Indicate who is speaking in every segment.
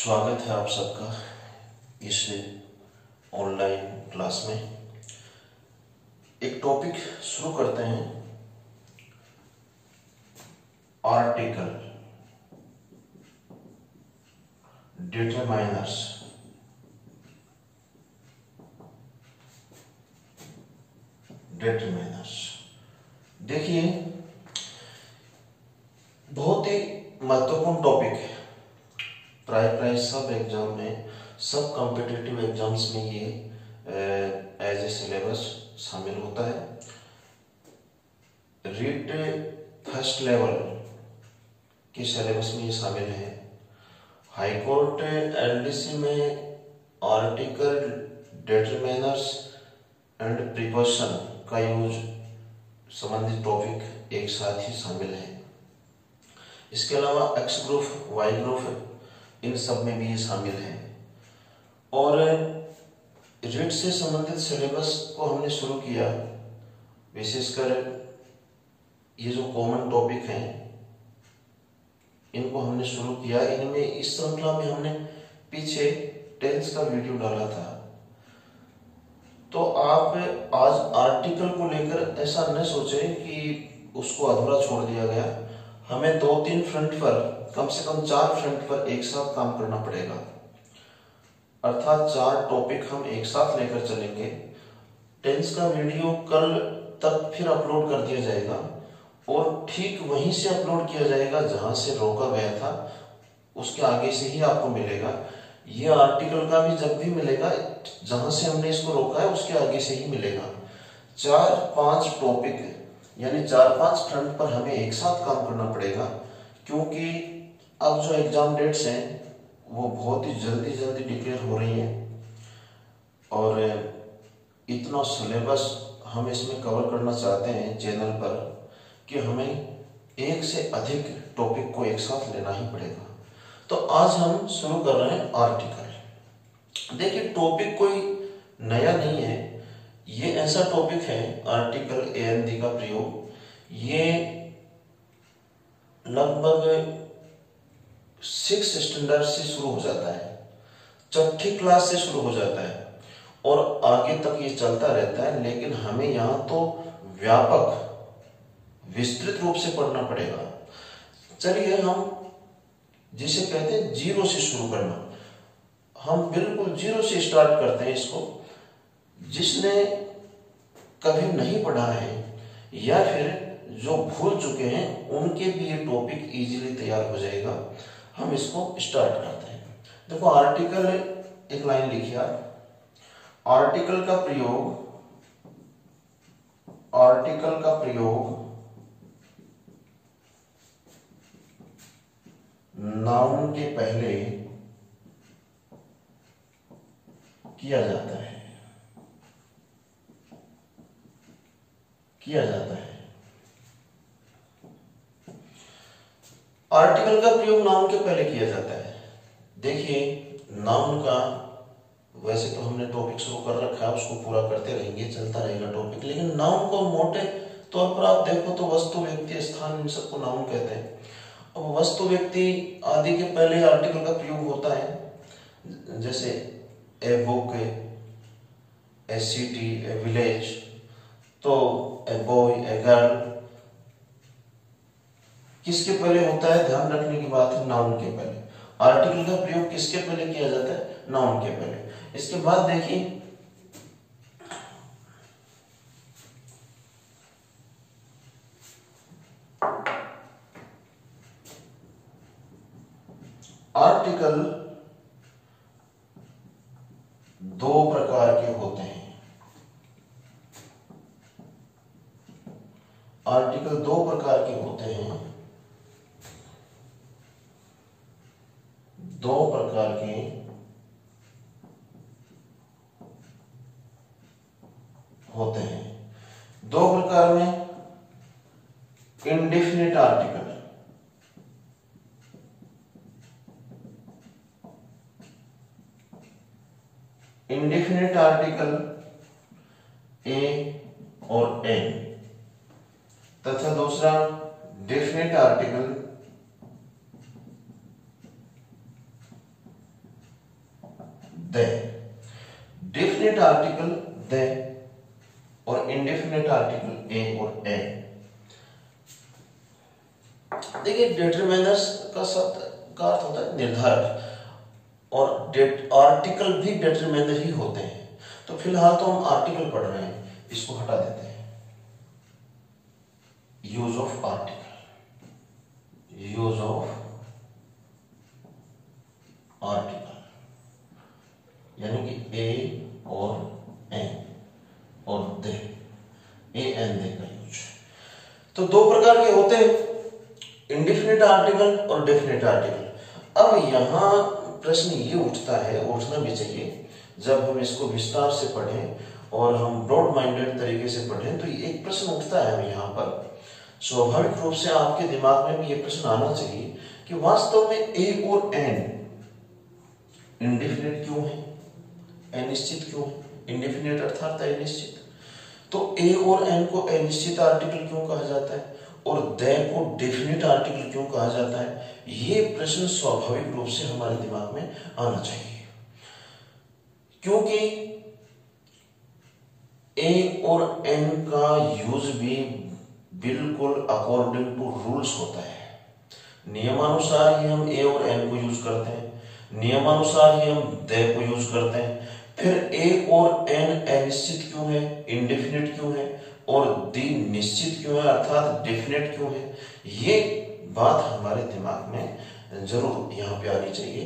Speaker 1: स्वागत है आप सबका इस ऑनलाइन क्लास में। एक टॉपिक शुरू करते हैं, आर्टिकल, डिटरमाइनर्स। देखिए, बहुत ही महत्वपूर्ण टॉपिक है। प्राय सब एग्जाम में, सब कॉम्पिटिटिव एग्जाम्स में ये एज ए सिलेबस शामिल होता है। रीट फर्स्ट लेवल के सिलेबस में ये शामिल है। हाई कोर्ट एलडीसी में आर्टिकल, डिटरमाइनर्स एंड प्रीपोजिशन का यूज संबंधित टॉपिक एक साथ ही शामिल है। इसके अलावा एक्स ग्रुप, वाई ग्रुप, इन सब में भी ये शामिल है। और रीट से संबंधित सिलेबस को हमने शुरू किया, विशेषकर ये जो कॉमन टॉपिक हैं इनको हमने शुरू किया। इनमें इस श्रृंखला में हमने पीछे टेंस का वीडियो डाला था। तो आप आज आर्टिकल को लेकर ऐसा न सोचें कि उसको अधूरा छोड़ दिया गया। हमें 2-3 फ्रंट पर, कम से कम 4 फ्रंट पर एक साथ काम करना पड़ेगा। अर्थात 4 टॉपिक हम एक साथ लेकर चलेंगे। टेंस का वीडियो कल तक फिर अपलोड कर दिया जाएगा और ठीक वहीं से अपलोड किया जाएगा जहां से रोका गया था, उसके आगे से ही आपको मिलेगा। ये आर्टिकल का भी जब भी मिलेगा, जहां से हमने इसको रोका है उसके आगे से ही मिलेगा। 4-5 टॉपिक यानी 4-5 फ्रंट पर हमें एक साथ काम करना पड़ेगा, क्योंकि अब जो एग्जाम डेट्स हैं वो बहुत ही जल्दी डिक्लेयर हो रही हैं और इतना सिलेबस हम इसमें कवर करना चाहते हैं चैनल पर कि हमें एक से अधिक टॉपिक को एक साथ लेना ही पड़ेगा। तो आज हम शुरू कर रहे हैं आर्टिकल। देखिए, टॉपिक कोई नया नहीं है। ये ऐसा टॉपिक है, आर्टिकल एएनडी का प्रयोग। ये लगभग 6th स्टैंडर्ड से शुरू हो जाता है, 6ठी क्लास से शुरू हो जाता है और आगे तक ये चलता रहता है। लेकिन हमें यहाँ तो व्यापक, विस्तृत रूप से पढ़ना पड़ेगा। चलिए, हम जिसे कहते हैं जीरो से शुरू करना, हम बिल्कुल जीरो से स्टार्ट करते हैं इसको। जिसने कभी नहीं पढ़ा है या फिर जो भूल चुके हैं उनके भी ये टॉपिक इजीली तैयार हो जाएगा। हम इसको स्टार्ट करते हैं। देखो, आर्टिकल, एक लाइन लिखिए आप। आर्टिकल का प्रयोग नाउन के पहले किया जाता है। आर्टिकल का प्रयोग नाउन के पहले किया जाता है। देखिए, नाउन का वैसे तो हमने टॉपिक शुरू कर रखा है, उसको पूरा करते रहेंगे, चलता रहेगा टॉपिक। लेकिन नाउन को मोटे तौर पर आप देखो तो वस्तु, व्यक्ति, स्थान, इन सबको नाउन कहते हैं। अब वस्तु, व्यक्ति आदि के पहले आर्टिकल का प्रयोग होता है। जैसे a book, A city, A village, तो ए बॉय, ए गर्ल किसके पहले होता है? ध्यान रखने की बात है, नाउन के पहले। आर्टिकल का प्रयोग किसके पहले किया जाता है? नाउन के पहले। इसके बाद देखिए, आर्टिकल 2 प्रकार के होते हैं। आर्टिकल 2 प्रकार के होते हैं। 2 प्रकार के होते हैं। 2 प्रकार में indefinite article, indefinite article a और एन, तथा दूसरा डेफिनेट आर्टिकल दे, डेफिनेट आर्टिकल दे और इंडेफिनेट आर्टिकल ए और ए। देखिए डिटरमिनर्स का शब्द का अर्थ होता है निर्धारक, और आर्टिकल भी डिटरमिनर ही होते हैं। तो फिलहाल तो हम आर्टिकल पढ़ रहे हैं, इसको हटा देते हैं। Use of article, use of article यानी कि ए और एन और दे, ए एन दे का यूज। तो दो प्रकार के होते हैं, इंडेफिनिट आर्टिकल और डेफिनेट आर्टिकल। अब यहां प्रश्न ये उठता है, उठना भी चाहिए, जब हम इसको विस्तार से पढ़ें और हम ब्रॉड माइंडेड तरीके से पढ़ें, तो एक प्रश्न उठता है यहाँ पर, स्वाभाविक रूप से आपके दिमाग में भी ये प्रश्न आना चाहिए कि वास्तव में ए और एन इंडेफिनिट क्यों है, अनिश्चित क्यों है? इंडेफिनिट अर्थात अनिश्चित। तो ए और एन को अनिश्चित आर्टिकल क्यों कहा जाता है और दे को डेफिनेट आर्टिकल क्यों कहा जाता है? ये प्रश्न स्वाभाविक रूप से हमारे दिमाग में आना चाहिए, क्योंकि ए और एन का यूज भी बिल्कुल अकॉर्डिंग टू रूल्स होता है। नियमानुसार ही हम ए और एन को यूज करते हैं, नियमानुसार ही हम दे को यूज करते हैं। फिर ए और एन अनिश्चित क्यों है, इंडेफिनिट क्यों है, और दी निश्चित क्यों है अर्थात डेफिनेट क्यों है? ये बात हमारे दिमाग में जरूर यहाँ पे आनी चाहिए,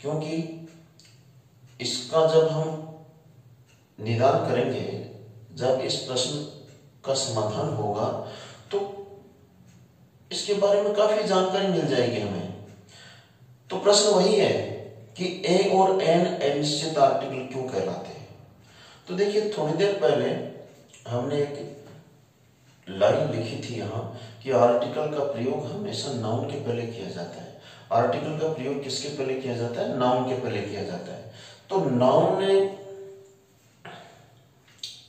Speaker 1: क्योंकि इसका जब हम निदान करेंगे, जब इस प्रश्न का समाधान होगा, तो इसके बारे में काफी जानकारी मिल जाएगी हमें। तो प्रश्न वही है कि ए और एन अनिश्चित आर्टिकल क्यों कहलाते हैं। तो देखिए, थोड़ी देर पहले हमने एक लाइन लिखी थी यहाँ कि आर्टिकल का प्रयोग हमेशा नाउन के पहले किया जाता है। आर्टिकल का प्रयोग किसके पहले किया जाता है? नाउन के पहले किया जाता है। तो नाउन ने,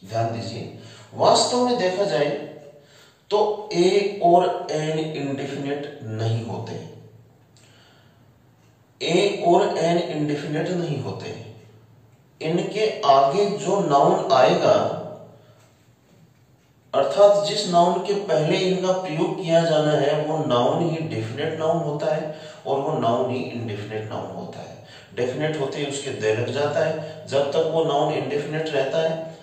Speaker 1: ध्यान दीजिए, वास्तव में देखा जाए तो ए और एन इंडेफिनेट नहीं होते, ए और एन इंडेफिनेट नहीं होते। इनके आगे जो नाउन आएगा, अर्थात जिस नाउन के पहले इनका प्रयोग किया जाना है, वो नाउन ही डेफिनेट नाउन होता है और वो नाउन ही इंडेफिनेट नाउन होता है। डेफिनेट होते ही उसके दे लग जाता है, जब तक वो नाउन इंडेफिनेट रहता है,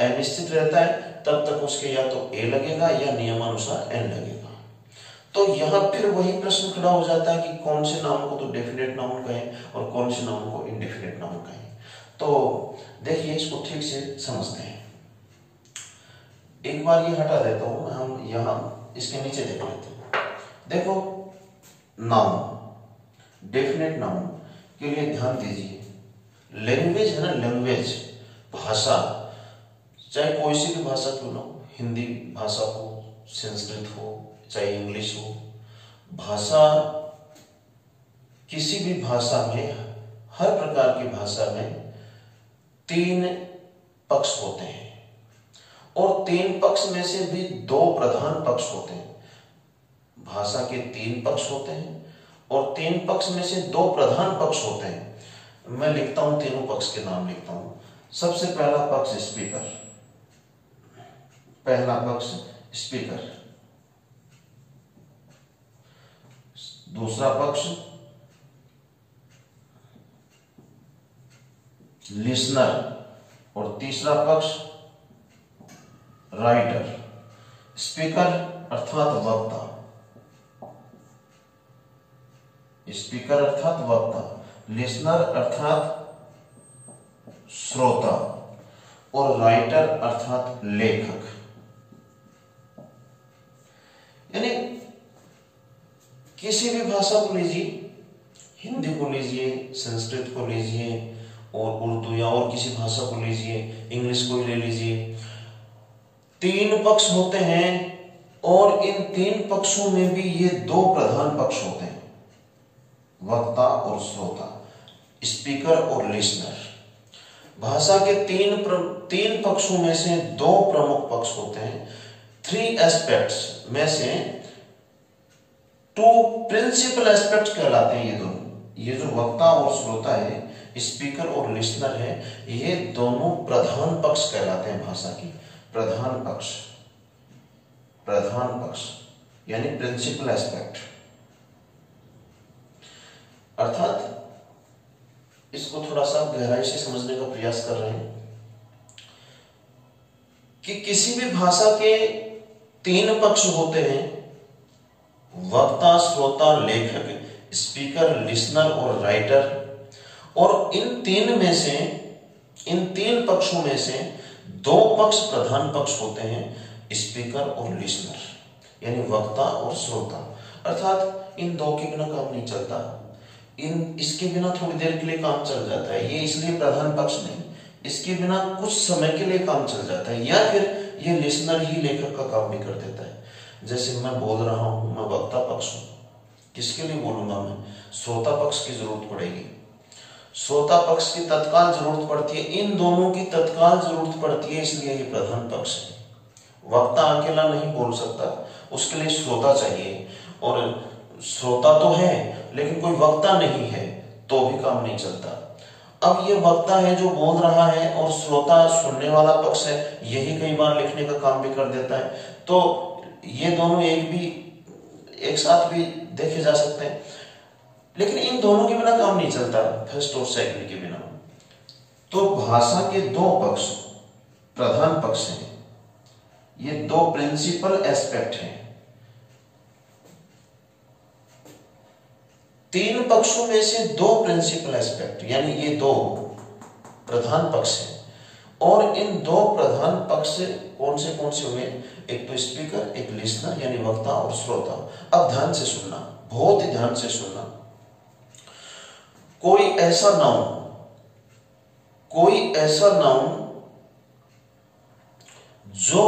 Speaker 1: अनिश्चित रहता है, तब तक उसके या तो ए लगेगा या नियमानुसार एन लगेगा। तो यहां फिर वही प्रश्न खड़ा हो जाता है कि कौन से नाउन को तो डेफिनेट नाउन कहें और कौन से नाउन को इंडेफिनेट नाउन कहें। तो देखिए, इसको ठीक से समझते हैं। एक बार ये हटा देता हूं, हम यहां इसके नीचे देख लेते हैं। देखो, नाउन, डेफिनेट नाउन के लिए ध्यान दीजिए। लैंग्वेज है ना, लैंग्वेज, भाषा, चाहे कोई सी भी भाषा क्यों ना हो, हिंदी भाषा हो, संस्कृत हो, चाहे इंग्लिश हो, भाषा, किसी भी भाषा में, हर प्रकार की भाषा में तीन पक्ष होते हैं और तीन पक्ष में से भी दो प्रधान पक्ष होते हैं। भाषा के तीन पक्ष होते हैं और तीन पक्ष में से दो प्रधान पक्ष होते हैं। मैं लिखता हूं, तीनों पक्ष के नाम लिखता हूं। सबसे पहला पक्ष स्पीकर, पहला पक्ष स्पीकर। दूसरा पक्ष लिसनर और तीसरा पक्ष राइटर। स्पीकर अर्थात वक्ता, स्पीकर अर्थात वक्ता, लिसनर अर्थात श्रोता और राइटर अर्थात लेखक। यानी किसी भी भाषा को लीजिए, हिंदी को लीजिए, संस्कृत को लीजिए और उर्दू या और किसी भाषा को लीजिए, इंग्लिश को ले लीजिए, तीन पक्ष होते हैं और इन तीन पक्षों में भी ये दो प्रधान पक्ष होते हैं, वक्ता और श्रोता, स्पीकर और लिसनर। भाषा के तीन पक्षों में से दो प्रमुख पक्ष होते हैं। थ्री एस्पेक्ट्स में से टू प्रिंसिपल एस्पेक्ट्स कहलाते हैं ये दोनों। ये जो वक्ता और श्रोता है, स्पीकर और लिसनर है, ये दोनों प्रधान पक्ष कहलाते हैं भाषा की। प्रधान पक्ष यानी प्रिंसिपल एस्पेक्ट। अर्थात इसको थोड़ा सा गहराई से समझने का प्रयास कर रहे हैं कि किसी भी भाषा के 3 पक्ष होते हैं, वक्ता, श्रोता, लेखक, स्पीकर, लिसनर और राइटर। और इन 3 पक्षों में से 2 पक्ष प्रधान पक्ष होते हैं, स्पीकर और लिसनर, यानी वक्ता और श्रोता। अर्थात इन 2 के बिना काम नहीं चलता, इसके बिना थोड़ी देर के लिए काम चल जाता है, ये इसलिए प्रधान पक्ष नहीं, इसके बिना कुछ समय के लिए काम चल जाता है, या फिर ये लिसनर ही लेखक का काम भी कर देता है। जैसे मैं बोल रहा हूं, मैं वक्ता पक्ष हूं, किसके लिए बोलूंगा मैं? श्रोता पक्ष की जरूरत पड़ेगी, श्रोता पक्ष की तत्काल जरूरत पड़ती है, इन दोनों की तत्काल जरूरत पड़ती है, इसलिए ये प्रधान पक्ष है। वक्ता अकेला नहीं बोल सकता, उसके लिए श्रोता चाहिए, और श्रोता तो है लेकिन कोई वक्ता नहीं है तो भी काम नहीं चलता। अब ये वक्ता है जो बोल रहा है और श्रोता सुनने वाला पक्ष है, यही कई बार लिखने का काम भी कर देता है, तो ये दोनों एक साथ भी देखे जा सकते हैं, लेकिन इन दोनों के बिना काम नहीं चलता, फर्स्ट और सेकंड के बिना। तो भाषा के 2 पक्ष प्रधान पक्ष हैं, ये 2 प्रिंसिपल एस्पेक्ट हैं। 3 पक्षों में से 2 प्रिंसिपल एस्पेक्ट, यानी ये 2 प्रधान पक्ष हैं। और इन 2 प्रधान पक्ष कौन से हुए? एक तो स्पीकर, एक लिसनर यानी वक्ता और श्रोता। अब ध्यान से सुनना, बहुत ही ध्यान से सुनना। कोई ऐसा नाउन जो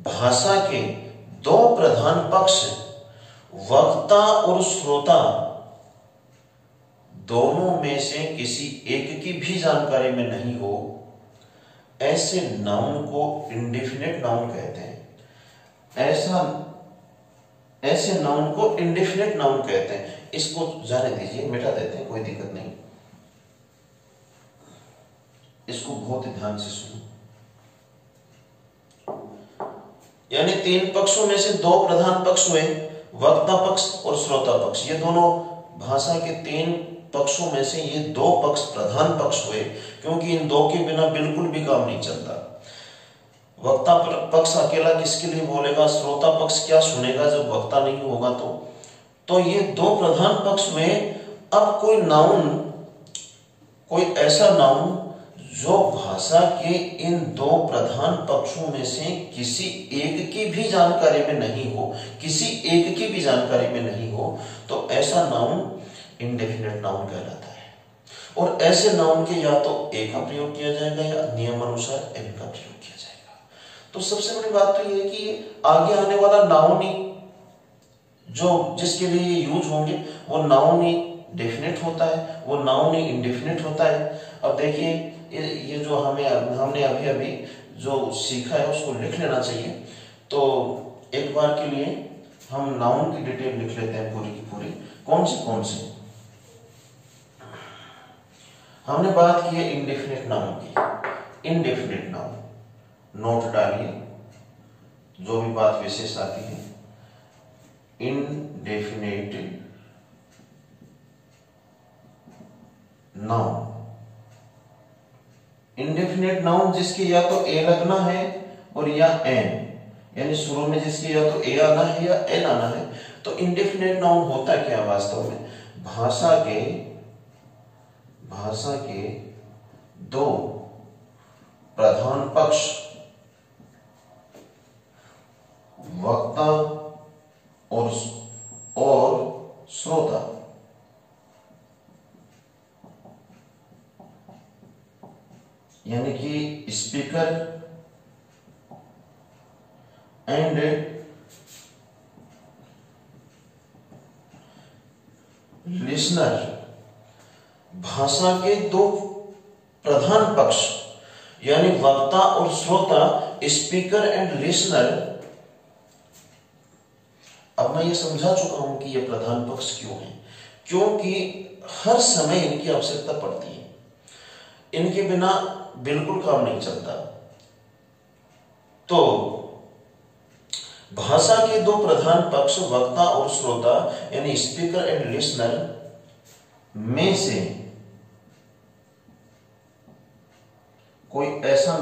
Speaker 1: भाषा के 2 प्रधान पक्ष वक्ता और श्रोता दोनों में से किसी एक की भी जानकारी में नहीं हो, ऐसे नाउन को इंडेफिनेट नाउन कहते हैं। ऐसे नाउन को इंडेफिनेट नाउन कहते हैं। इसको जाने दीजिए, मिटा देते हैं, कोई दिक्कत नहीं। इसको बहुत ही ध्यान से सुनो। यानी 3 पक्षों में से 2 प्रधान पक्ष हुए, वक्ता पक्ष और श्रोता पक्ष। ये दोनों भाषा के 3 पक्षों में से ये 2 पक्ष प्रधान पक्ष हुए, क्योंकि इन 2 के बिना बिल्कुल भी काम नहीं चलता। वक्ता पक्ष अकेला किसके लिए बोलेगा, श्रोता पक्ष क्या सुनेगा जब वक्ता नहीं होगा? तो ये 2 प्रधान पक्ष में अब कोई ऐसा नाउन जो भाषा के इन 2 प्रधान पक्षों में से किसी एक की भी जानकारी में नहीं हो, तो ऐसा नाउन इंडेफिनेट नाउन कहलाता है। और ऐसे नाउन के या तो ए का प्रयोग किया जाएगा या नियम अनुसार एन का प्रयोग किया जाएगा। तो सबसे बड़ी बात तो ये है कि आगे आने वाला नाउन ही जो जिसके लिए यूज होंगे वो नाउन ही डेफिनेट होता है, वो नाउन ही इंडेफिनेट होता है। अब देखिए ये जो हमने अभी जो सीखा है उसको लिख लेना चाहिए। तो एक बार के लिए हम नाउन की डिटेल लिख लेते हैं पूरी की पूरी। कौन से हमने बात की है इंडेफिनेट नाउन की। इंडेफिनेट नाउन नोट डालिए, जो भी बात विशेष आती है। इंडेफिनेट नाउन, इंडेफिनेट नाउन जिसके या तो ए लगना है और या एन, यानी शुरू में जिसके या तो ए आना है या एन आना है। तो इंडेफिनेट नाउन होता क्या वास्तव में? भाषा के 2 प्रधान पक्ष वक्ता और श्रोता, यानी कि स्पीकर एंड लिसनर, भाषा के 2 प्रधान पक्ष यानी वक्ता और श्रोता, स्पीकर एंड लिसनर। अब मैं ये समझा चुका हूं कि ये प्रधान पक्ष क्यों है, क्योंकि हर समय इनकी आवश्यकता पड़ती है। इनके बिना बिल्कुल काम नहीं चलता। तो भाषा के दो प्रधान पक्ष वक्ता और श्रोता यानी स्पीकर एंड लिसनर में से कोई ऐसा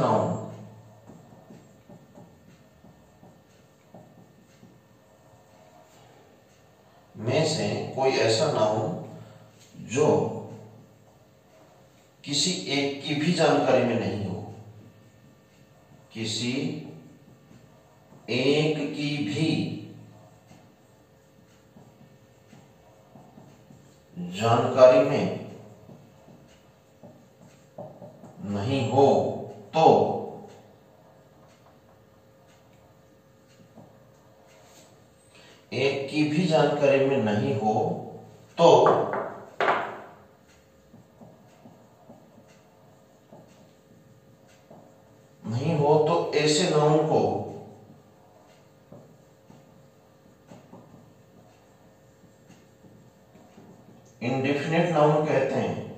Speaker 1: नाउन जो किसी एक की भी जानकारी में नहीं हो, किसी एक की भी जानकारी में नहीं हो, तो एक की भी जानकारी में नहीं हो तो ऐसे नाउन को इंडेफिनेट नाउन कहते हैं।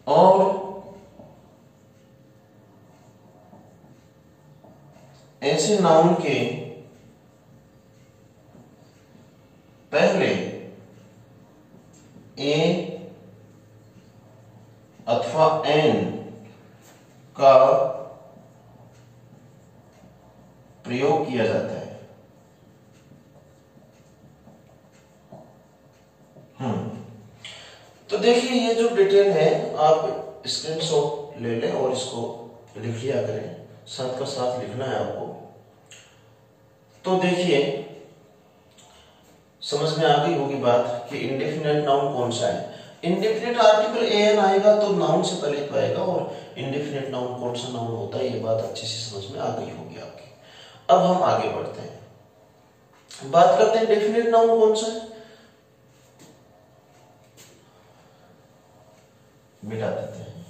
Speaker 1: और ऐसे नाउन के पहले ए अथवा एन का प्रयोग किया जाता है। तो देखिए ये जो डिटेल है आप स्क्रीनशॉट ले लें और इसको लिख लिया करें, साथ का साथ लिखना है आपको। तो देखिए समझ में आ गई होगी बात कि इंडेफिनेट नाउन कौन सा है। इंडेफिनेट आर्टिकल एन आएगा तो नाउन से पहले तो आएगा, और इंडेफिनेट नाउन कौन सा नाउन होता है ये बात अच्छे से समझ में आ गई होगी आपकी। अब हम आगे बढ़ते हैं, बात करते हैं डेफिनेट नाउन कौन सा है। मिटा देते हैं।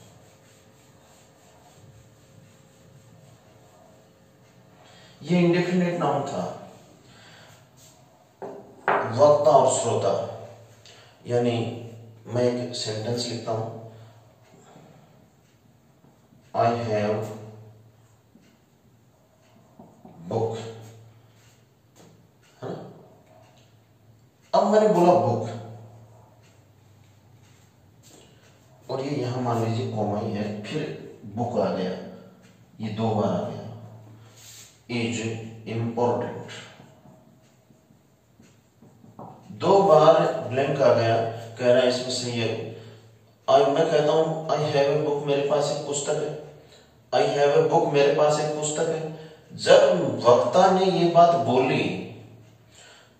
Speaker 1: ये इंडेफिनेट नाउन था, वक्ता और श्रोता, यानी मैं एक सेंटेंस लिखता हूं, आई हैव बुक, है ना। अब मैंने बोला बुक, और ये यहां मान लीजिए कॉमा ही है, फिर बुक आ गया, ये दो बार आ गया, इज इंपॉर्टेंट, दो बार ब्लैंक आ गया, कह रहा है इसमें सही है। मैं कहता हूं आई हैव ए बुक, मेरे पास एक पुस्तक है, आई हैव ए बुक, मेरे पास एक पुस्तक है। जब वक्ता ने ये बात बोली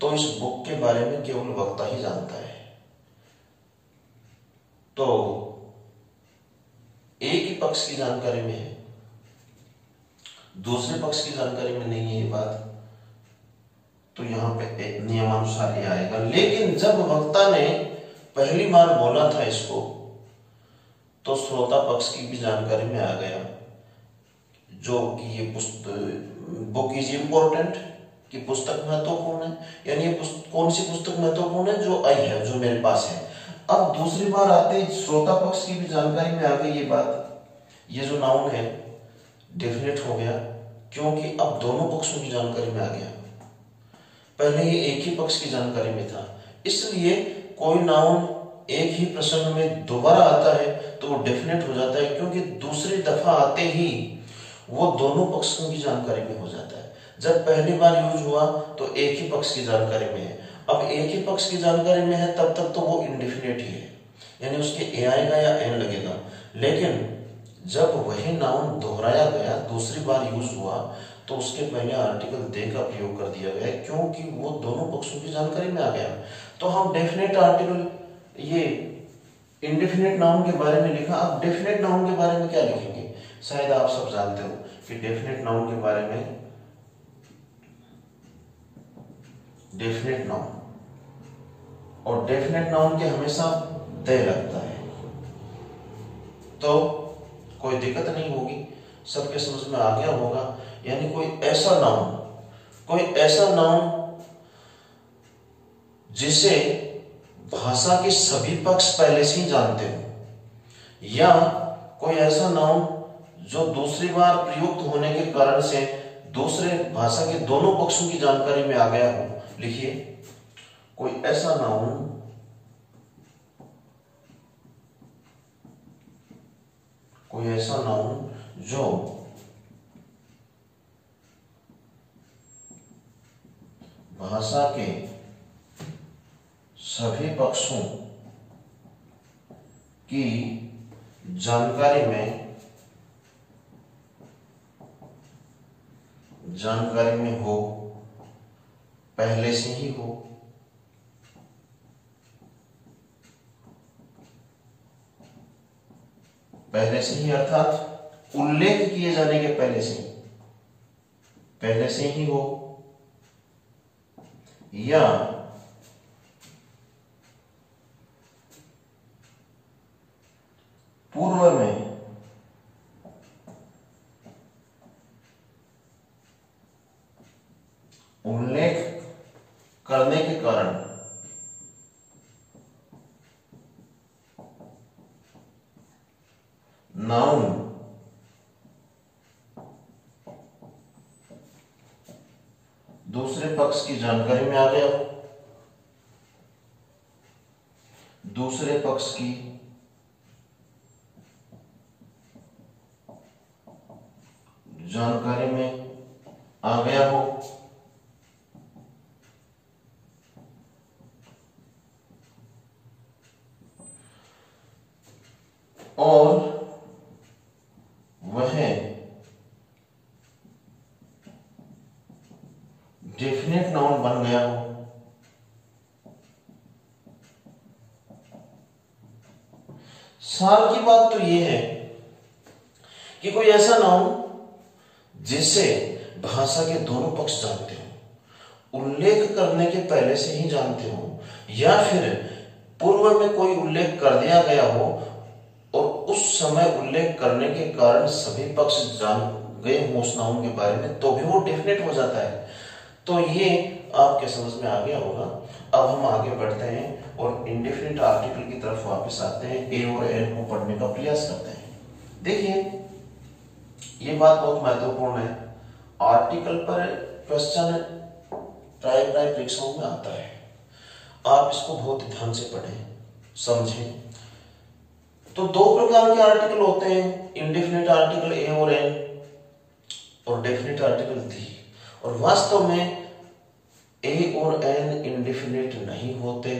Speaker 1: तो इस बुक के बारे में केवल वक्ता ही जानता है, तो एक ही पक्ष की जानकारी में है, दूसरे पक्ष की जानकारी में नहीं है ये बात, तो यहां पे नियमानुसार ये आएगा। लेकिन जब वक्ता ने पहली बार बोला था इसको तो श्रोता पक्ष की भी जानकारी में आ गया, जो कि ये बुक इज इंपॉर्टेंट, कि पुस्तक महत्वपूर्ण है, यानी ये कौन सी पुस्तक महत्वपूर्ण है, जो आई है, जो मेरे पास है। अब दूसरी बार आते श्रोता पक्ष की भी जानकारी में आ गई ये बात, ये जो नाउन है डेफिनेट हो गया, क्योंकि अब दोनों पक्षों की जानकारी में आ गया। पहले ये एक ही पक्ष की जानकारी में था, इसलिए कोई नाउन एक ही प्रसंग में दोबारा आता है तो वो डेफिनेट हो जाता है, क्योंकि दूसरी दफा आते ही वो दोनों पक्षों की जानकारी में हो जाता है। जब पहली बार यूज हुआ तो एक ही पक्ष की जानकारी में है, अब एक ही पक्ष की जानकारी में है तब तक तो वो इंडेफिनेट ही है, यानी उसके ए आएगा या एन लगेगा। लेकिन जब वही नाउन दोहराया गया, दूसरी बार यूज हुआ, तो उसके पहले आर्टिकल दे का प्रयोग कर दिया गया, क्योंकि वो दोनों पक्षों की जानकारी में आ गया। तो हम डेफिनेट आर्टिकल, ये इंडेफिनेट नाउन के बारे में लिखा। अब डेफिनेट नाउन के बारे में क्या लिखेंगे, शायद आप सब जानते हो कि डेफिनेट नाउन के बारे में, डेफिनेट नाउन, और डेफिनेट नाउन के हमेशा दे लगता है, तो कोई दिक्कत नहीं होगी, सबके समझ में आ गया होगा। यानी कोई ऐसा नाउन जिसे भाषा के सभी पक्ष पहले से ही जानते हो, या कोई ऐसा नाउन जो दूसरी बार प्रयुक्त होने के कारण से दूसरे भाषा के दोनों पक्षों की जानकारी में आ गया हो। लिखिए, कोई ऐसा नाउन जो भाषा के सभी पक्षों की जानकारी में हो, पहले से ही हो, पहले से ही अर्थात उल्लेख किए जाने के पहले से ही हो, या पूर्व में उल्लेख करने के कारण नाउन दूसरे पक्ष की जानकारी में आ गया हो, दूसरे पक्ष की जानकारी में आ गया हो, और वह डेफिनेट नाउन बन गया हो। सार की बात तो यह है कि कोई ऐसा नाउन जिसे भाषा के दोनों पक्ष जानते हो, उल्लेख करने के पहले से ही जानते हो, या फिर पूर्व में कोई उल्लेख कर दिया गया हो और उस समय उल्लेख करने के कारण सभी पक्ष जान गए हो उस नाउन के बारे में, तो भी वो डेफिनेट हो जाता है। तो ये आपके समझ में आ गया होगा। अब हम आगे बढ़ते हैं और इंडेफिनिट आर्टिकल की तरफ वापस आते हैं, ए और एन को पढ़ने का प्रयास करते हैं। देखिए, ये बात बहुत महत्वपूर्ण है। आर्टिकल पर क्वेश्चन प्राय परीक्षाओं में आता है, आप इसको बहुत ध्यान से पढ़ें, समझें। तो दो प्रकार के आर्टिकल होते हैं, इंडेफिनिट आर्टिकल ए और एन, और डेफिनिट आर्टिकल दी। और वास्तव में ए और एन इंडेफिनिट नहीं होते,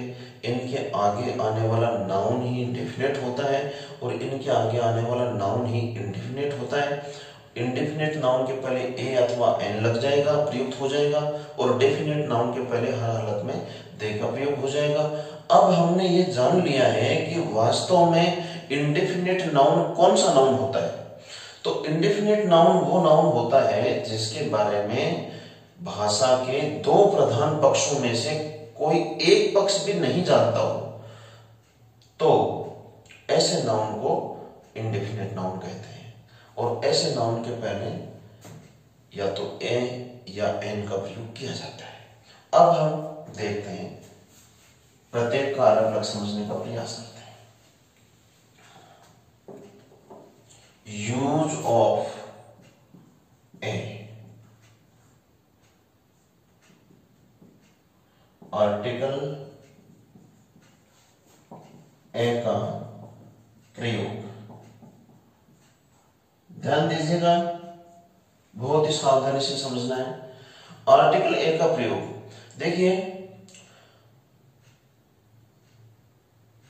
Speaker 1: इनके आगे आने वाला नाउन ही डेफिनेट होता है और इनके आगे आने वाला नाउन ही इंडेफिनिट होता है। इंडेफिनिट नाउन के पहले ए अथवा एन लग जाएगा, प्रयुक्त हो जाएगा, और डेफिनेट नाउन के पहले हर हालत में दे का प्रयोग हो जाएगा। अब हमने ये जान लिया है कि वास्तव में इंडेफिनिट नाउन कौन सा नाउन होता है। तो इंडेफिनिट नाउन वो नाउन होता है जिसके बारे में भाषा के दो प्रधान पक्षों में से कोई एक पक्ष भी नहीं जानता हो, तो ऐसे नाउन को इंडेफिनिट नाउन कहते हैं। और ऐसे नाउन के पहले या तो ए या एन का प्रयोग किया जाता है। अब हम देखते हैं, प्रत्येक का अलग अलग समझने का प्रयास करते हैं। Use of A, article a का प्रयोग। ध्यान दीजिएगा, बहुत ही सावधानी से समझना है। आर्टिकल ए का प्रयोग, देखिए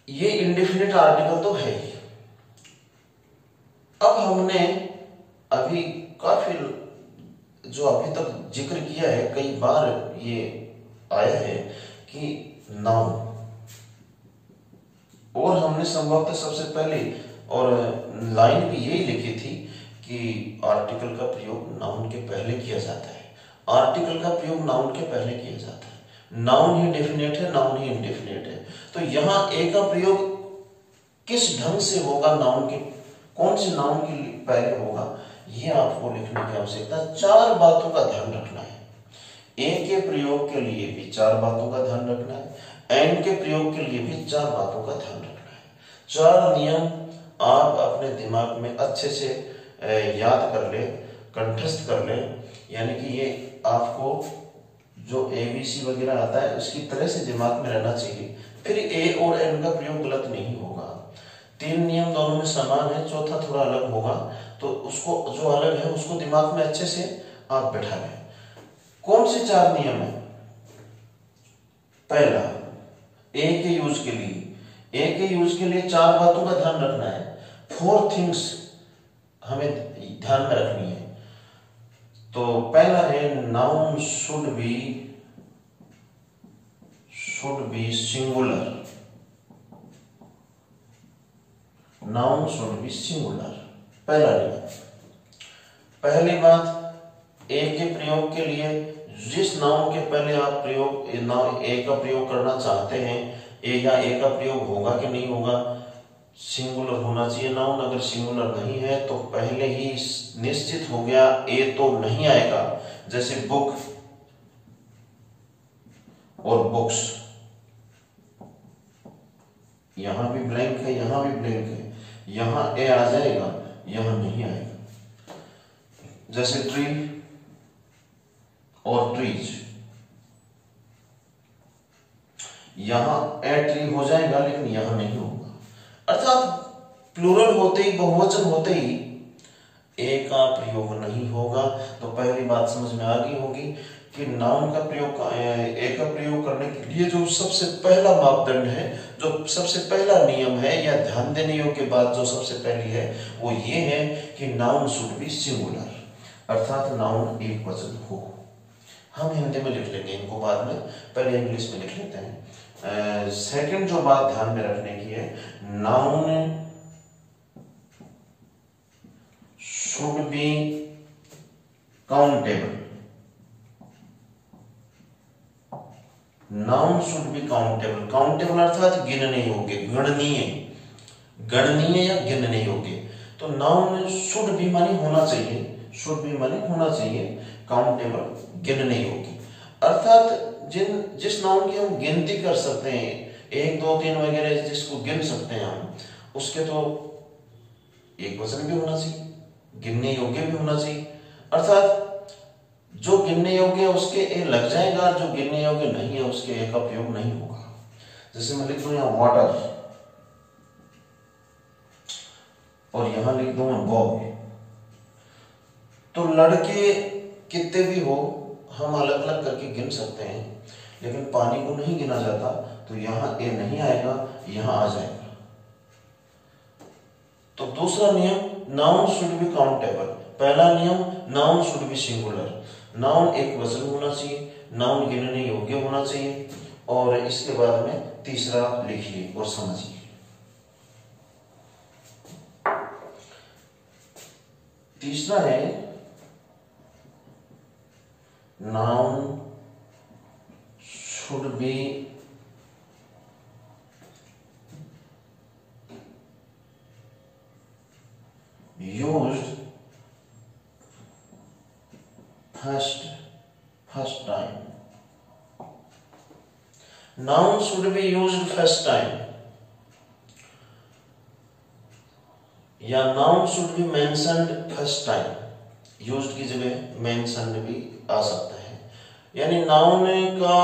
Speaker 1: ये इंडेफिनिट आर्टिकल तो है ही। अब हमने अभी काफी जो अभी तक जिक्र किया है, कई बार ये आया है कि नाउन, और हमने संभवतः सबसे पहले और लाइन भी यही लिखी थी कि आर्टिकल का प्रयोग नाउन के पहले किया जाता है। आर्टिकल का प्रयोग नाउन के पहले किया जाता है। नाउन ही डेफिनेट है, नाउन ही इंडेफिनेट है। तो यहां ए का प्रयोग किस ढंग से होगा, नाउन के कौन से नाउन के पहले होगा, ये आपको लिखने की आवश्यकता। चार बातों का ध्यान रखना है। ए के प्रयोग के लिए भी चार बातों का ध्यान रखना है। एंड के प्रयोग के लिए भी 4 बातों का ध्यान रखना है। 4 नियम आप अपने दिमाग में अच्छे से याद कर ले, कंठस्थ कर ले, यानी कि ये आपको जो ABC वगैरह आता है उसकी तरह से दिमाग में रहना चाहिए। फिर ए और एन का प्रयोग गलत नहीं होगा। 3 नियम दोनों में समान है, चौथा थोड़ा अलग होगा, तो उसको जो अलग है उसको दिमाग में अच्छे से आप बैठा लें। कौन से 4 नियम है? पहला, ए के यूज के लिए 4 बातों का ध्यान रखना है। 4 थिंग्स हमें ध्यान में रखनी है। तो पहला है noun should be singular. Noun should be singular, पहला नियम। पहली बात, ए के प्रयोग के लिए जिस नाउन के पहले आप ए का प्रयोग करना चाहते हैं, ए का प्रयोग होगा कि नहीं होगा, सिंगुलर होना चाहिए नाउन। अगर सिंगुलर नहीं है तो पहले ही निश्चित हो गया ए तो नहीं आएगा। जैसे बुक और बुक्स, यहां भी ब्लैंक है, यहां भी ब्लैंक है, यहां ए आ जाएगा, यहां नहीं आएगा। जैसे ट्री और ट्रीज, यहां ए ट्री हो जाएगा लेकिन यहां नहीं होगा। अर्थात प्लूरल होते ही, बहुवचन होते ही ए का प्रयोग नहीं होगा। तो पहली बात समझ में आ गई होगी कि नाउन का प्रयोग, ए का प्रयोग करने के लिए जो सबसे पहला मापदंड है, जो सबसे पहला नियम है या ध्यान देने योग्य बात जो सबसे पहली है, वो ये है कि नाउन शुड बी सिंगुलर, अर्थात नाउन एक वचन हो। हम हिंदी में लिख लेंगे इनको बाद में, पहले इंग्लिश में लिख लेते हैं। सेकंड जो बात ध्यान में रखने की है, noun should B countable. Noun should B countable. Countable अर्थात गिनने योग्य, गणनीय या गिनने योग्य। तो नाउन शुड बी माने होना चाहिए, शुड बी माने होना चाहिए, काउंटेबल गिनने योग्य। अर्थात जिस नाउन की हम गिनती कर सकते हैं, 1 2 3 वगैरह जिसको गिन सकते हैं हम, उसके तो एक वचन भी होना चाहिए, गिनने योग्य भी होना चाहिए। अर्थात जो गिनने योग्य है उसके ए लग जाएगा, जो गिनने योग्य नहीं है उसके ए का प्रयोग नहीं होगा। जैसे मैं लिख दूं यहां वाटर और यहां लिख दूं बॉय, तो लड़के कितने भी हो हम अलग अलग करके गिन सकते हैं, लेकिन पानी को नहीं गिना जाता, तो यहां ए नहीं आएगा, यहां आ जाएगा। तो दूसरा नियम, नाउन शुड बी काउंटेबल। पहला नियम, noun should be singular, noun एक वचन होना चाहिए, नाउन गिनने योग्य होना चाहिए। और इसके बाद में तीसरा लिखिए और समझिए। तीसरा है noun should be used first time. Noun should be used first time, या noun should be mentioned first time। used की जगह mentioned भी आ सकता है, यानी नाउन का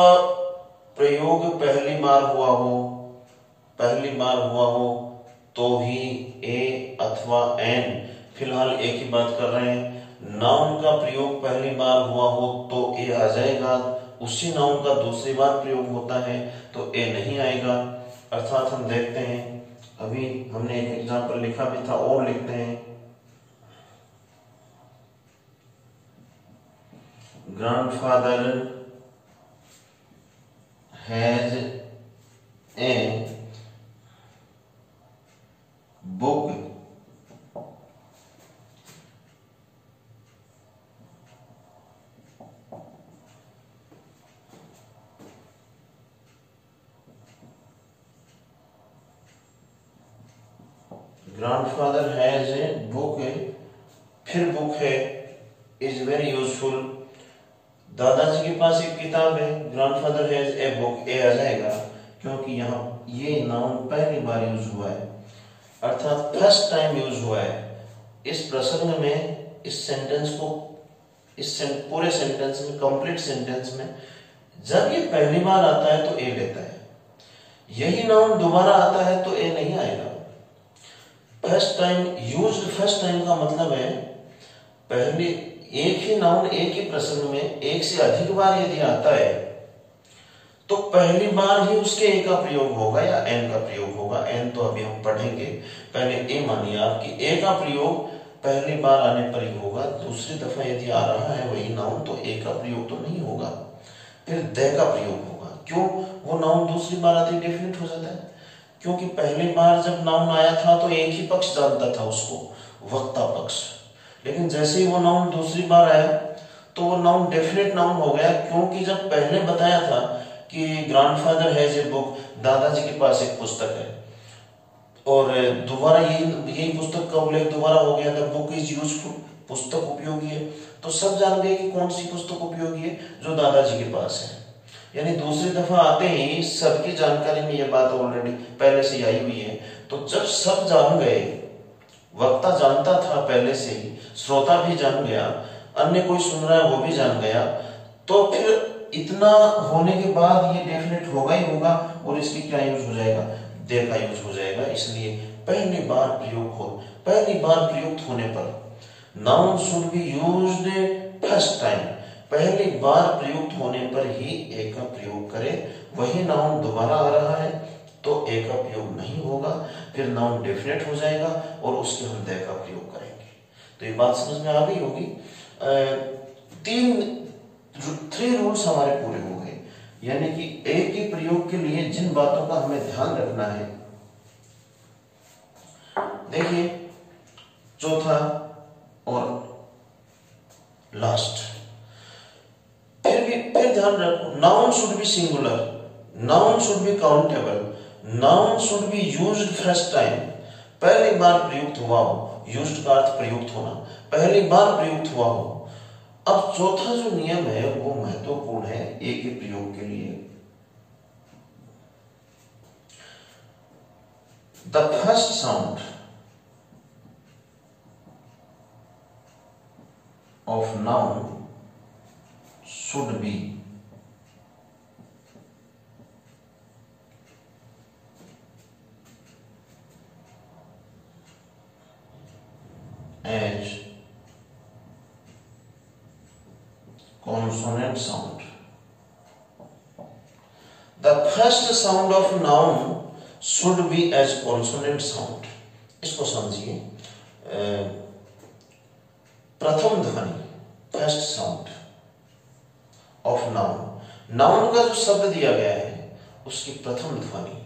Speaker 1: प्रयोग पहली बार हुआ हो तो ही ए अथवा एन, फिलहाल ए की बात कर रहे हैं, नाउन का प्रयोग पहली बार हुआ हो तो ए आ जाएगा, उसी नाउन का दूसरी बार प्रयोग होता है तो ए नहीं आएगा। अर्थात हम देखते हैं, अभी हमने एक एग्जांपल लिखा भी था और लिखते हैं, grandfather has a book grandfather has a book, फिर बुक है, इज वेरी यूजफुल। दादाजी के पास एक किताब है, ग्रैंडफादर हैज ए बुक, ए आ जाएगा क्योंकि यहाँ ये नाउन पहली बार यूज हुआ है, अर्थात फर्स्ट टाइम यूज हुआ है। इस प्रसंग में, इस सेंटेंस को, इस पूरे सेंटेंस में, कंप्लीट सेंटेंस में जब ये पहली बार आता है तो ए लेता है, यही नाउन दोबारा आता है तो ए नहीं आएगा। First time used, first time का मतलब है पहले एक ही नाउन एक ही प्रसंग में एक से अधिक बार यदि आता है तो पहली बार ही उसके ए का प्रयोग होगा या एन का प्रयोग होगा। एन तो अभी हम पढ़ेंगे, पहले ए मानिए आप कि ए का प्रयोग पहली बार आने पर ही होगा। दूसरी दफा यदि आ रहा है वही नाउन तो ए का प्रयोग तो नहीं होगा, फिर दे का प्रयोग होगा। क्यों? वो नाउन दूसरी बार आते ही डेफिनेट हो जाता है, क्योंकि पहली बार जब नाउन आया था तो एक ही पक्ष जानता था उसको, वक्ता पक्ष। लेकिन जैसे ही वो नाउन दूसरी बार आया तो वो नाउन डेफिनेट नाउन हो गया, क्योंकि जब पहले बताया था कि ग्रैंडफादर हैज ए बुक, दादाजी के पास एक पुस्तक है, और दोबारा यही पुस्तक का उल्लेख दोबारा हो गया था, बुक इज यूजफुल, पुस्तक उपयोगी है, तो सब जान गए कि कौन सी पुस्तक उपयोगी है, जो दादाजी के पास है। यानी दूसरी दफा आते ही सबकी जानकारी में यह बात ऑलरेडी पहले से आई हुई है। तो जब सब जान गए, वक्ता जानता था पहले से ही, श्रोता भी जान गया, अन्य कोई सुन रहा है वो भी जान गया, तो फिर इतना होने के बाद ये डेफिनेट होगा ही होगा, और इसकी क्या यूज हो जाएगा, दे का यूज हो जाएगा। इसलिए पहली बार प्रयुक्त होने पर noun should be used first time, पहली बार प्रयुक्त होने पर ही ए का प्रयोग करें। वही नाउन दोबारा आ रहा है तो ए का प्रयोग नहीं होगा, फिर नाउन डेफिनेट हो जाएगा और उसके हम दे का प्रयोग करेंगे। तो ये बात समझ में आ गई होगी। 3 रूल्स हमारे पूरे हो गए, यानी कि ए के प्रयोग के लिए जिन बातों का हमें ध्यान रखना है। देखिए चौथा और लास्ट, फिर ध्यान रखो, noun should be singular, noun should B countable, noun should be used first time, पहली बार प्रयुक्त हुआ हो, यूज्ड का अर्थ प्रयुक्त होना, पहली बार प्रयुक्त हुआ हो। अब चौथा जो नियम है वो महत्वपूर्ण है ए के प्रयोग के लिए। The first sound of noun should be as consonant sound. The first sound of noun should be as consonant sound. इसको समझिए, प्रथम ध्वनि, first sound of noun, noun का जो शब्द दिया गया है उसकी प्रथम ध्वनि,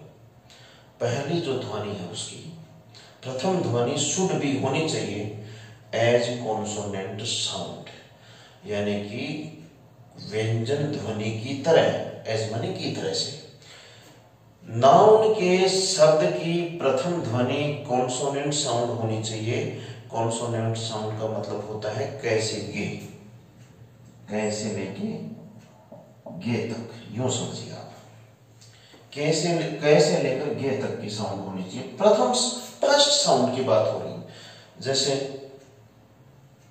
Speaker 1: पहली जो ध्वनि है उसकी प्रथम ध्वनि शुड बी होनी चाहिए एज कॉन्सोनेंट साउंड, यानी कि व्यंजन ध्वनि की तरह, एज माने की तरह से। नाउन के शब्द की प्रथम ध्वनि कॉन्सोनेंट साउंड होनी चाहिए। कॉन्सोनेंट साउंड का मतलब होता है कैसे गे, कैसे लेके गे तक, यूं समझिए आप, कैसे लेकर गे तक की साउंड होनी चाहिए। प्रथम फर्स्ट साउंड की बात हो रही है। जैसे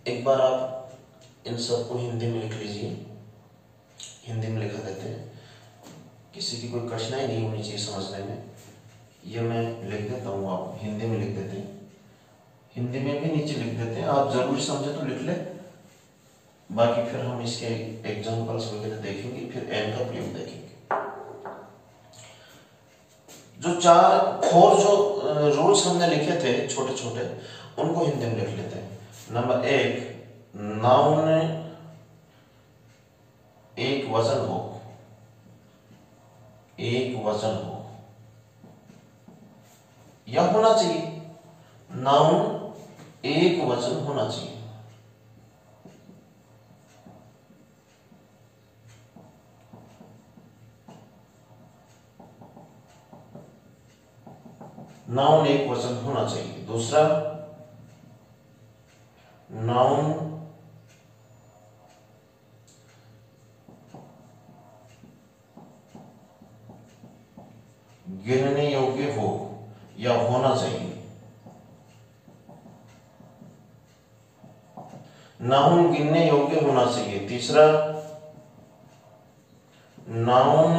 Speaker 1: एक बार आप इन सबको हिंदी में लिख लीजिए, हिंदी में लिखा देते हैं, किसी की कोई कठिनाई नहीं होनी चाहिए समझने में। ये मैं लिख देता हूँ, आप हिंदी में लिख देते हैं, हिंदी में भी नीचे लिख देते हैं, आप जरूरी समझे तो लिख ले, बाकी फिर हम इसके एग्जांपल्स वगैरह देखेंगे, फिर एन का प्रयोग देखेंगे। जो 4 जो रूल्स हमने लिखे थे छोटे छोटे, उनको हिंदी में लिख लेते हैं। नंबर 1, नाउन एक वजन हो, एक वजन हो या होना चाहिए, नाउन एक वचन होना चाहिए। नाउन एक वचन होना चाहिए। दूसरा, नाउन गिनने योग्य हो या होना चाहिए। नाउन गिनने योग्य होना चाहिए। तीसरा, नाउन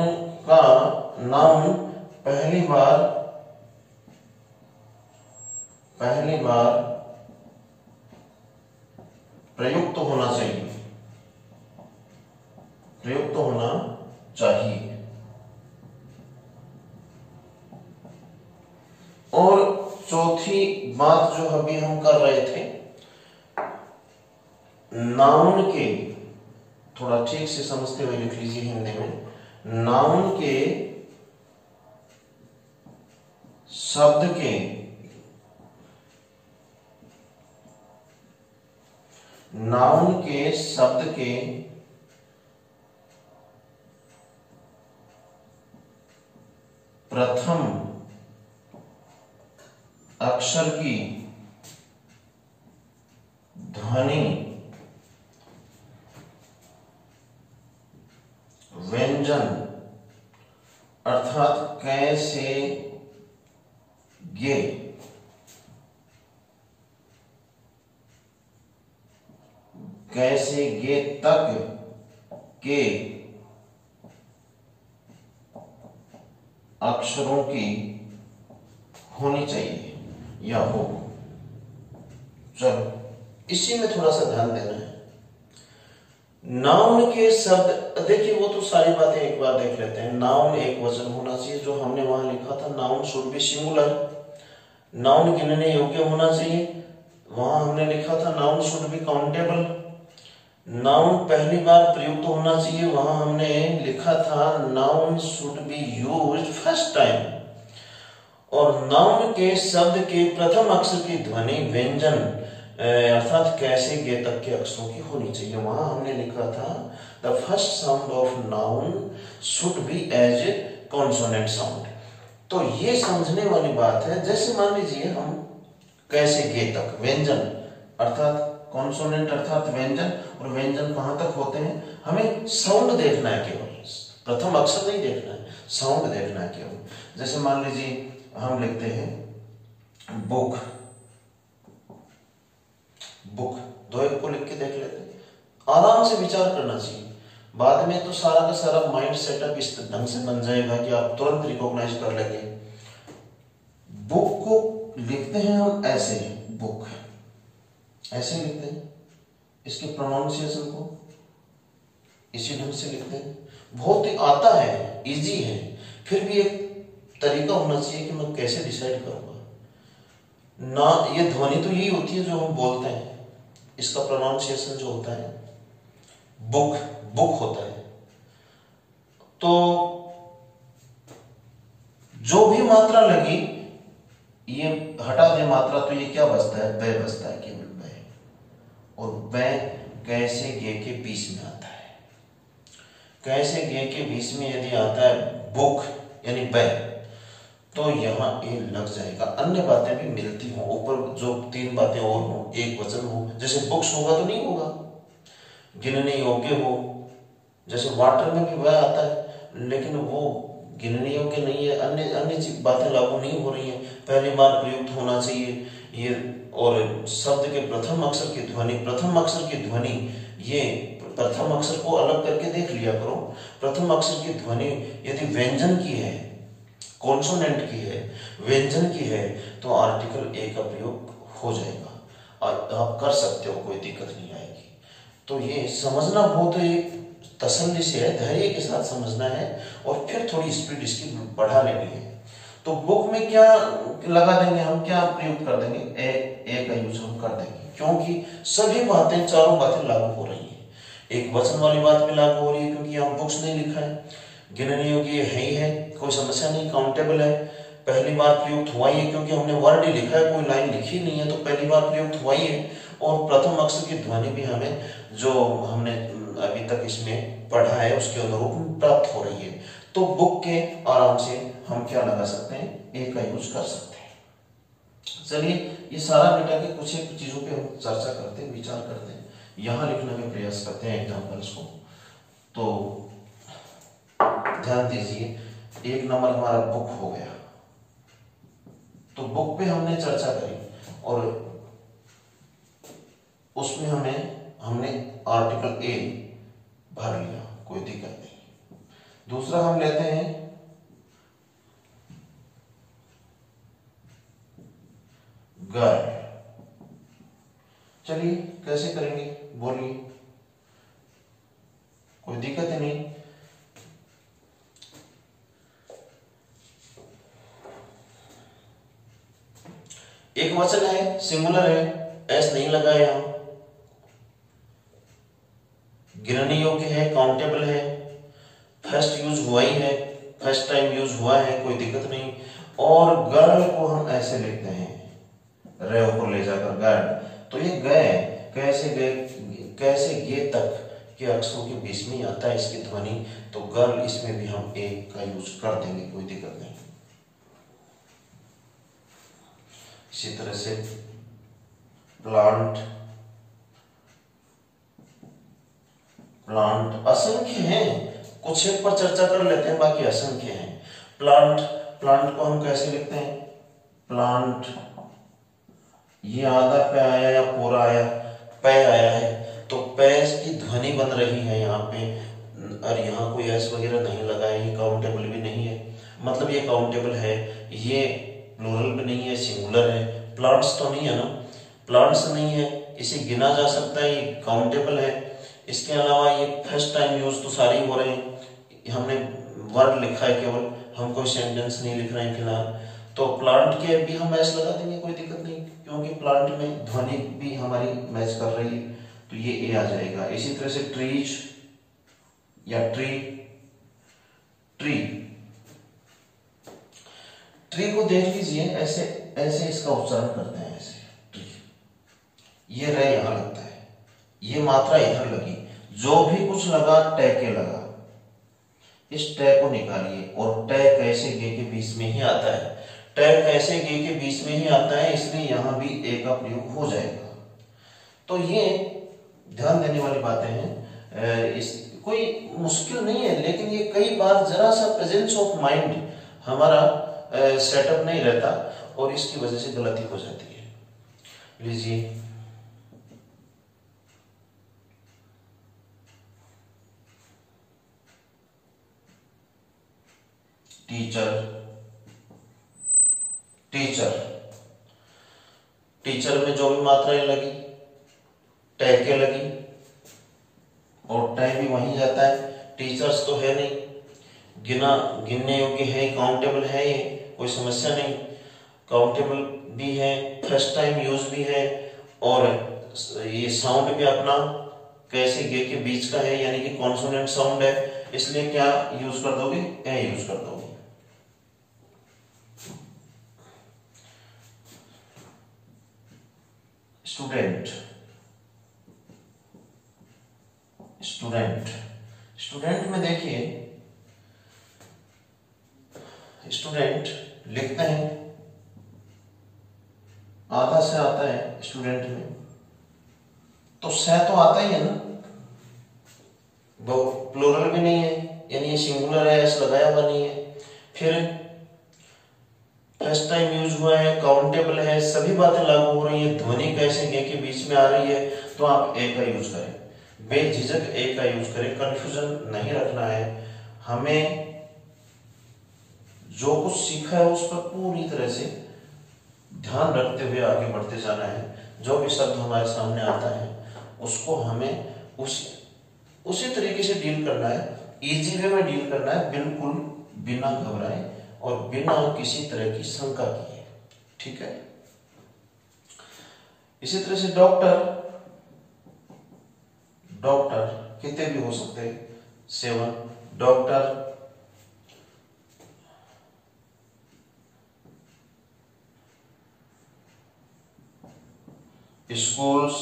Speaker 1: पहली बार प्रयुक्त होना चाहिए। और चौथी बात जो अभी हम कर रहे थे, नाउन के, थोड़ा ठीक से समझते हुए लिख लीजिए हिंदी में, नाउन के शब्द के प्रथम अक्षर की ध्वनि व्यंजन अर्थात कैसे गे तक के अक्षरों की होनी चाहिए या हो। चलो इसी में थोड़ा सा ध्यान देना है। नाउन के शब्द, देखिए वो तो सारी बातें एक बार देख लेते हैं। नाउन एक वचन होना चाहिए, जो हमने वहां लिखा था, noun should be singular. Noun गिनने योग्य होना चाहिए, वहां हमने लिखा था noun should B countable. Noun पहली बार प्रयुक्त होना चाहिए, वहां हमने लिखा था noun should be used first time. और नाउन के शब्द के प्रथम अक्षर की ध्वनि व्यंजन अर्थात कैसे गे तक के अक्षरों की होनी चाहिए, वहां हमने लिखा था the first sound of noun should be as consonant sound. तो ये समझने वाली बात है। जैसे मान लीजिए हम कैसे गे तक, व्यंजन अर्थात कॉन्सोनेंट अर्थात व्यंजन, और व्यंजन कहां तक होते हैं, हमें साउंड देखना है, केवल प्रथम अक्षर नहीं देखना है, साउंड देखना है केवल। जैसे मान लीजिए हम लिखते हैं बुक, दो एक को लिख के देख लेते हैं, आराम से विचार करना चाहिए। बाद में तो सारा का सारा माइंड सेटअप इस ढंग से बन जाएगा कि आप तुरंत रिकॉग्नाइज कर लेंगे। बुक को लिखते हैं हम ऐसे, बुक ऐसे लिखते हैं, इसके प्रोनाउंसिएशन को इसी ढंग से लिखते हैं। बहुत ही आता है, इजी है, फिर भी एक तरीका होना चाहिए कि मैं कैसे डिसाइड करूंगा ना। ये ध्वनि तो यही होती है जो हम बोलते हैं, इसका प्रोनाउंसिएशन जो होता है बुक होता है। तो जो भी मात्रा लगी ये हटा दे मात्रा, तो ये क्या बचता है, बै बचता है, केवल बै। और बै कैसे गे के बीच में आता है, कैसे गे के बीच में यदि आता है बुक यानी बै, तो यहां ए लग जाएगा। अन्य बातें भी मिलती हों, ऊपर जो तीन बातें और हो, एक वचन हो, जैसे बुक्स होगा तो नहीं होगा, गिनने योग्य हो, जैसे वाटर में भी वह आता है, लेकिन वो गिनने योग्य नहीं है, अन्य बातें लागू नहीं हो रही हैं। पहली बार प्रयुक्त होना चाहिए ये, और शब्द के प्रथम अक्षर की ध्वनि, ये प्रथम अक्षर को अलग करके देख लिया करो। प्रथम अक्षर की ध्वनि यदि व्यंजन की है, कॉन्सोनेंट की है, व्यंजन की है, तो आर्टिकल ए का प्रयोग हो जाएगा। आप कर सकते हो, कोई दिक्कत नहीं आएगी। तो ये समझना बहुत ही तसल्ली से है, धैर्य के साथ समझना है, और फिर थोड़ी स्पीड इसकी बढ़ा लेनी है। तो बुक में क्या लगा देंगे हम, क्या प्रयोग कर देंगे, ए का यूज हम कर देंगे, क्योंकि सभी बातें, चारों बातें लागू हो रही है। एक वचन वाली बात भी लागू हो रही है, क्योंकि यहाँ बुक्स नहीं लिखा है, गिनने योग्य है ही है, कोई समस्या नहीं, काउंटेबल है, पहली बार प्रयुक्त हुआ ही है, क्योंकि हमने वर्ड ही लिखा है, कोई लाइन लिखी नहीं है, तो पहली बार प्रयुक्त हुआ ही है। और प्रथम अक्षर की ध्वनि भी हमें, जो हमने अभी तक इसमें पढ़ा है, उसके अनुरूप प्राप्त हो रही है। तो बुक के आराम से हम क्या लगा सकते हैं, ए का यूज कर सकते हैं। चलिए ये सारा बेटा के कुछ एक चीजों पे हम चर्चा करते हैं, विचार करते हैं, यहाँ लिखने का प्रयास करते हैं एग्जाम्पल्स को। तो ध्यान दीजिए, एक नंबर हमारा बुक हो गया। तो बुक पे हमने चर्चा करी और उसमें हमने आर्टिकल ए भर लिया, कोई दिक्कत नहीं। दूसरा हम लेते हैं गर्ल। चलिए कैसे करेंगे बोलिए, कोई दिक्कत ही नहीं। एक वचन है, सिंगुलर है, एस नहीं लगाए हम, गिनने योग्य है, काउंटेबल है, फर्स्ट यूज हुआ ही है, फर्स्ट टाइम यूज हुआ है, कोई दिक्कत नहीं। और गर्ल को हम ऐसे लिखते हैं रे ऊपर ले जाकर गर्ल। तो ये गए कैसे गे तक के अक्षरों के बीच में आता है इसकी ध्वनि, तो गर्ल इसमें भी हम एक का यूज कर देंगे, कोई दिक्कत नहीं। इसी तरह से प्लांट, प्लांट असंख्य हैं, कुछ एक पर चर्चा कर लेते हैं, बाकी असंख्य हैं। प्लांट, प्लांट को हम कैसे लिखते हैं, प्लांट, ये आधा पे आया या पूरा आया, पे आया है, तो पे की ध्वनि बन रही है यहाँ पे, और यहाँ कोई एस वगैरह नहीं लगा है, ये काउंटेबल भी नहीं है, मतलब ये काउंटेबल है, ये प्लूरल भी नहीं है, सिंगुलर है। प्लांट्स तो नहीं है ना, प्लांट्स नहीं है, इसे गिना जा सकता है, ये काउंटेबल है। इसके अलावा ये फर्स्ट टाइम यूज तो सारे ही हो रहे हैं, हमने वर्ड लिखा है केवल, हम कोई सेंटेंस नहीं लिख रहे हैं फिलहाल, तो प्लांट के भी हम एस लगा देंगे, कोई दिक्कत नहीं, क्योंकि प्लांट में ध्वनि भी हमारी मैच कर रही है, तो ये ए आ जाएगा। इसी तरह से ट्रीज या ट्री, ट्री, ट्री को देख लीजिए, ऐसे ऐसे इसका उच्चारण करते हैं, ऐसे ट्री, ये रे यहां लगता है, ये मात्रा इधर लगी, जो भी कुछ लगा टे के लगा, इस टे को निकालिए, और टे कैसे गे के बीच में ही आता है, टे कैसे गे के बीच में ही आता है, इसलिए यहां भी ए का प्रयोग हो जाएगा। तो ये ध्यान देने वाली बातें हैं, इस कोई मुश्किल नहीं है, लेकिन ये कई बार जरा सा प्रेजेंस ऑफ माइंड हमारा सेटअप नहीं रहता और इसकी वजह से गलती हो जाती है। लीजिए टीचर, टीचर, टीचर में जो भी मात्राएं लगी, टे के लगी, और टे भी वहीं जाता है, टीचर्स तो है नहीं, गिनने योग्य है, काउंटेबल है, ये कोई समस्या नहीं, काउंटेबल भी है, फर्स्ट टाइम यूज भी है, और ये साउंड भी अपना कैसे गे के बीच का है, यानी कि कॉन्सोनेंट साउंड है, इसलिए क्या यूज कर दोगे, ए यूज कर दोगे। स्टूडेंट, स्टूडेंट, स्टूडेंट में देखिए, स्टूडेंट लिखते हैं, आधा से आता है स्टूडेंट में, तो से तो आता ही है ना, वो प्लूरल भी नहीं है, यानी ये सिंगुलर है, एस लगाया हुआ नहीं है, फिर फर्स्ट टाइम यूज हुआ है, काउंटेबल है, सभी बातें लागू हो रही है, ध्वनि कैसे गे के बीच में आ रही है, तो आप ए का यूज करें, बेझिझक ए का यूज करें, कंफ्यूजन नहीं रखना है, हमें जो कुछ सीखा है उस पर पूरी तरह से ध्यान रखते हुए आगे बढ़ते जाना है। जो भी शब्द हमारे सामने आता है उसको हमें उसी तरीके से डील करना है, इजी वे में डील करना है, बिल्कुल बिना घबराए और बिना किसी तरह की शंका किए, ठीक है। इसी तरह से डॉक्टर, डॉक्टर कितने भी हो सकते हैं, 7, doctor, schools,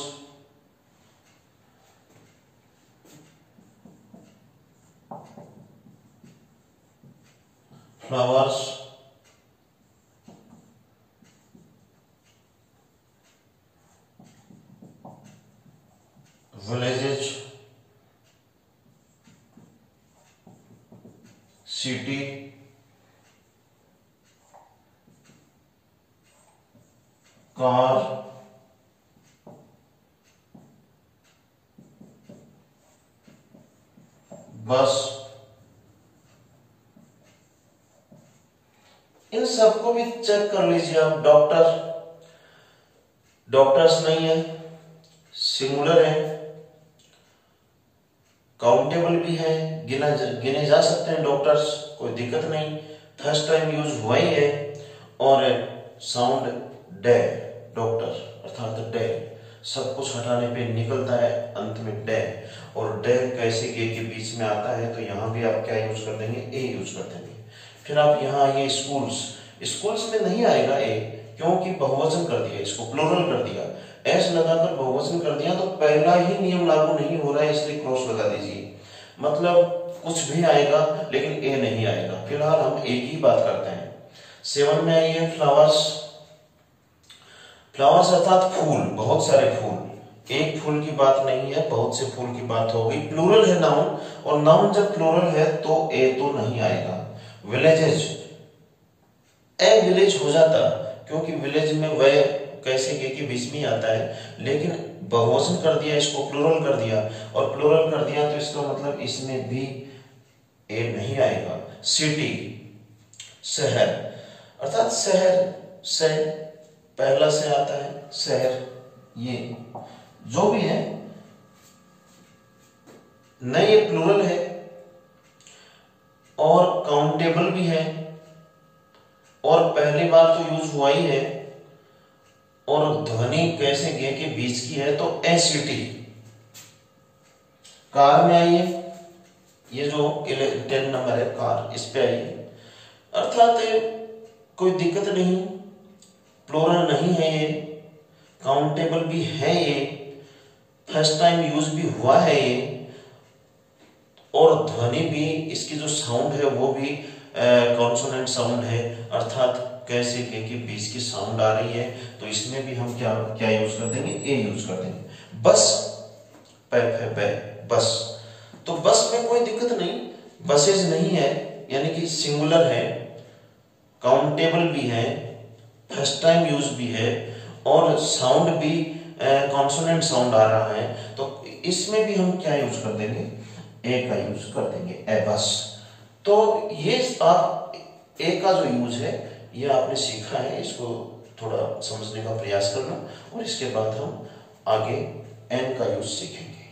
Speaker 1: flowers, villages, city, car, बस, इन सबको भी चेक कर लीजिए आप। डॉक्टर, डॉक्टर्स नहीं है, सिंगुलर है, काउंटेबल भी है, गिने जा सकते हैं डॉक्टर्स, कोई दिक्कत नहीं, फर्स्ट टाइम यूज हुआ ही है। और साउंड डे, डॉक्टर अर्थात डे, सब कुछ हटाने पे निकलता है अंत में डे। और डे कैसे के बीच में आता है, तो यहां भी आप क्या यूज कर देंगे, ए यूज कर देंगे। फिर आप यहाँ आइए स्कूल्स, स्कूल्स में नहीं आएगा ए, क्योंकि बहुवचन कर दिया, इसको प्लूरल कर दिया, एस लगाकर बहुवचन कर दिया, तो पहला ही नियम लागू नहीं हो रहा है, इसलिए क्रॉस लगा दीजिए। मतलब कुछ भी आएगा लेकिन ए नहीं आएगा। फिलहाल हम ए की बात करते हैं। 7 में आइए फ्लावर्स, फ्लावर्स अर्थात फूल, बहुत सारे फूल, एक फूल की बात नहीं है, बहुत से फूल की बात हो गई। प्लूरल है नाउन, और नाउन जब प्लूरल है तो ए तो नहीं आएगा। विलेजेज, ए विलेज हो जाता, क्योंकि विलेज में वह कैसे के बीच में आता है, लेकिन बहुवचन कर दिया, इसको प्लूरल कर दिया, और प्लूरल कर दिया तो इसका मतलब इसमें भी ए नहीं आएगा। सिटी, शहर अर्थात शहर से पहला से आता है, शहर, ये जो भी है नहीं, ये प्लूरल है और काउंटेबल भी है, और पहली बार तो यूज हुआ ही है, और ध्वनि कैसे गे के बीच की है, तो ए सिटी। कार में आइए, ये जो 10 नंबर है कार, इस पे आइए, अर्थात कोई दिक्कत नहीं, प्लूरल नहीं है ये, काउंटेबल भी है ये, फर्स्ट टाइम यूज भी हुआ है ये, और ध्वनि भी, इसकी जो साउंड है वो भी कॉन्सोनेंट साउंड है, अर्थात कैसे के बीच की साउंड आ रही है, तो इसमें भी हम क्या यूज कर देंगे, ए यूज कर देंगे। बस, पे, बस, तो बस में कोई दिक्कत नहीं, बसेज नहीं है, यानी कि सिंगुलर है, काउंटेबल भी है, फर्स्ट टाइम यूज भी है, और साउंड भी कॉन्सोनेंट साउंड आ रहा है, तो इसमें भी हम क्या यूज कर देंगे, ए का यूज कर देंगे, ए बस। तो ये आप ए का जो यूज है ये आपने सीखा है, इसको थोड़ा समझने का प्रयास करना, और इसके बाद हम आगे एन का यूज सीखेंगे।